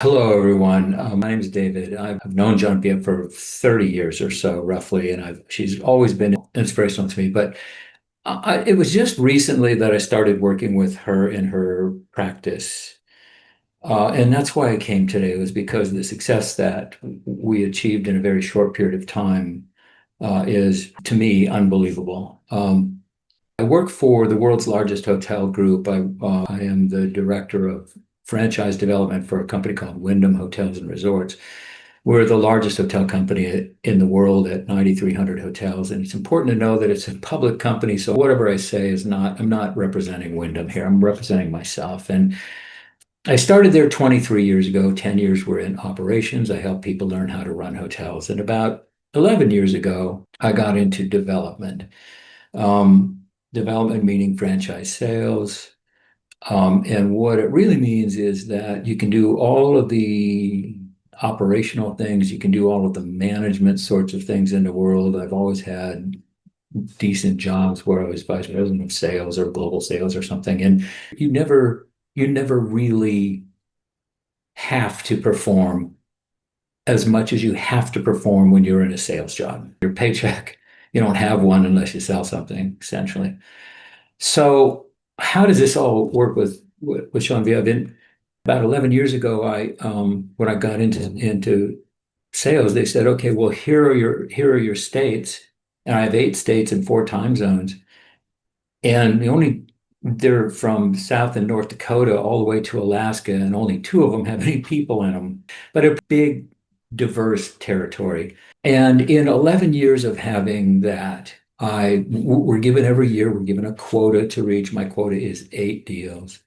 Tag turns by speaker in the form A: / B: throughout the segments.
A: Hello, everyone. My name is David. I've known Genevieve for 30 years or so, roughly, and she's always been inspirational to me. But it was just recently that I started working with her in her practice. And that's why I came today, was because the success that we achieved in a very short period of time is, to me, unbelievable. I work for the world's largest hotel group. I am the director of franchise development for a company called Wyndham Hotels and Resorts. We're the largest hotel company in the world at 9,300 hotels. And it's important to know that it's a public company. So whatever I say I'm not representing Wyndham here. I'm representing myself. And I started there 23 years ago. 10 years were in operations. I helped people learn how to run hotels. And about 11 years ago, I got into development. Development meaning franchise sales. And what it really means is that you can do all of the operational things, you can do all of the management sorts of things in the world. I've always had decent jobs where I was vice president of sales or global sales or something. And you never really have to perform as much as you have to perform when you're in a sales job. Your paycheck, you don't have one unless you sell something, essentially. So how does this all work with Genevieve? And about 11 years ago, when I got into sales, they said, okay, well, here are your states, and I have 8 states and 4 time zones, and they're from South and North Dakota all the way to Alaska, and only 2 of them have any people in them, but a big, diverse territory. And in 11 years of having that, we're given every year, we're given a quota to reach. My quota is 8 deals.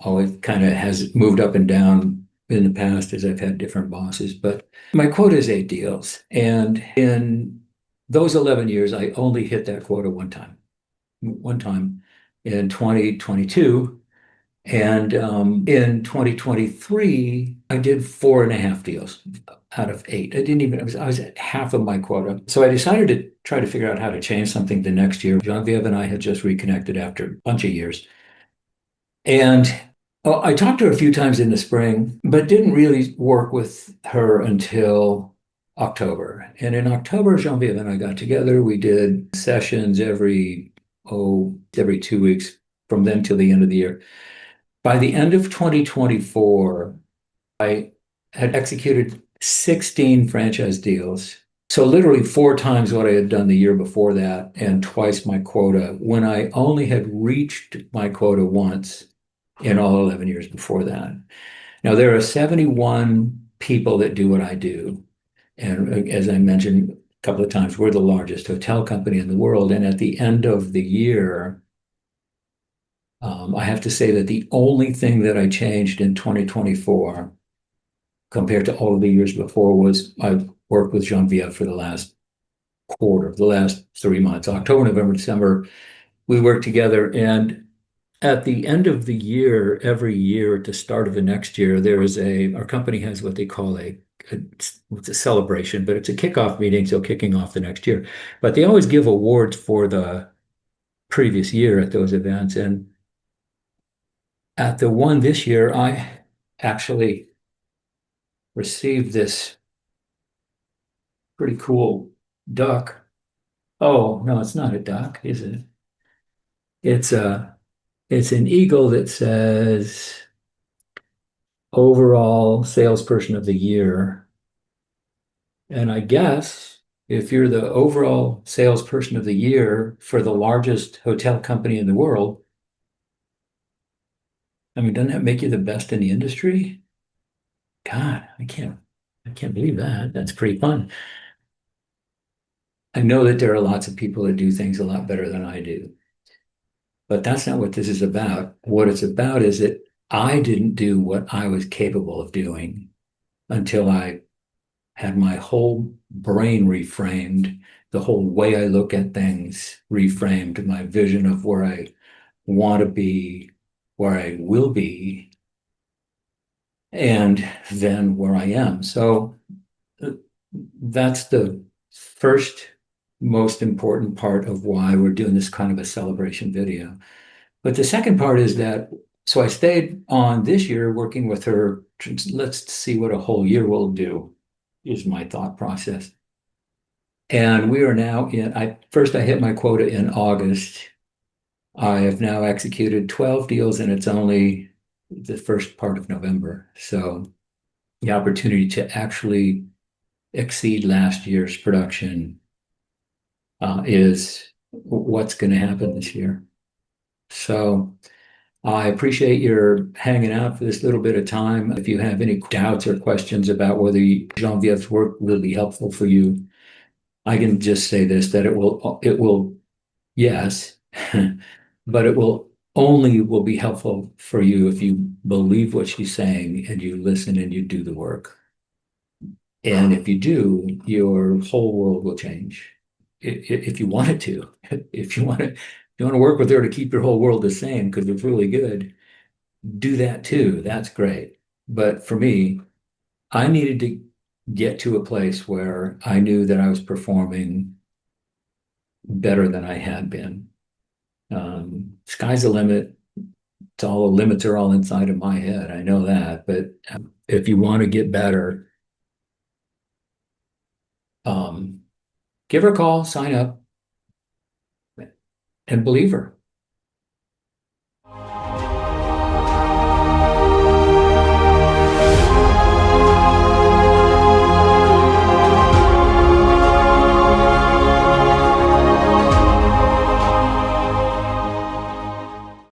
A: Always kind of has moved up and down in the past as I've had different bosses, but my quota is 8 deals. And in those 11 years, I only hit that quota one time in 2022. And in 2023, I did 4.5 deals out of 8. I was at half of my quota. So I decided to try to figure out how to change something the next year. Genevieve and I had just reconnected after a bunch of years. And I talked to her a few times in the spring, but didn't really work with her until October. And in October, Genevieve and I got together. We did sessions every 2 weeks from then till the end of the year. By the end of 2024, I had executed 16 franchise deals. So literally 4 times what I had done the year before that and twice my quota, when I only had reached my quota once in all 11 years before that. Now, there are 71 people that do what I do. And as I mentioned a couple of times, we're the largest hotel company in the world. And at the end of the year, I have to say that the only thing that I changed in 2024 compared to all of the years before was I worked with Genevieve for the last quarter, the last 3 months, October, November, December. We worked together. And at the end of the year, every year at the start of the next year, our company has what they call it's a celebration, but it's a kickoff meeting, so kicking off the next year. But they always give awards for the previous year at those events. And at the one this year, I actually received this pretty cool duck. Oh, no, it's not a duck, is it? It's an eagle that says overall salesperson of the year. And I guess if you're the overall salesperson of the year for the largest hotel company in the world, I mean, doesn't that make you the best in the industry? God, I can't believe that. That's pretty fun. I know that there are lots of people that do things a lot better than I do, but that's not what this is about. What it's about is that I didn't do what I was capable of doing until I had my whole brain reframed, the whole way I look at things reframed, my vision of where I want to be, where I will be, and then where I am. So that's the first most important part of why we're doing this kind of a celebration video. But the second part is that, so I stayed on this year working with her let's see what a whole year will do, is my thought process. And we are now I hit my quota in August. I have now executed 12 deals, and it's only the first part of November. So the opportunity to actually exceed last year's production is what's going to happen this year. So I appreciate your hanging out for this little bit of time. If you have any doubts or questions about whether Genevieve's work will be helpful for you, I can just say this, that it will, yes, but it will be helpful for you if you believe what she's saying and you listen and you do the work. And if you do, your whole world will change. If you want it to, if you want to work with her to keep your whole world the same because it's really good, do that too. That's great. But for me, I needed to get to a place where I knew that I was performing better than I had been. Sky's the limit. It's all the limits are all inside of my head. I know that. But if you want to get better, um, give her a call, sign up, and believe her.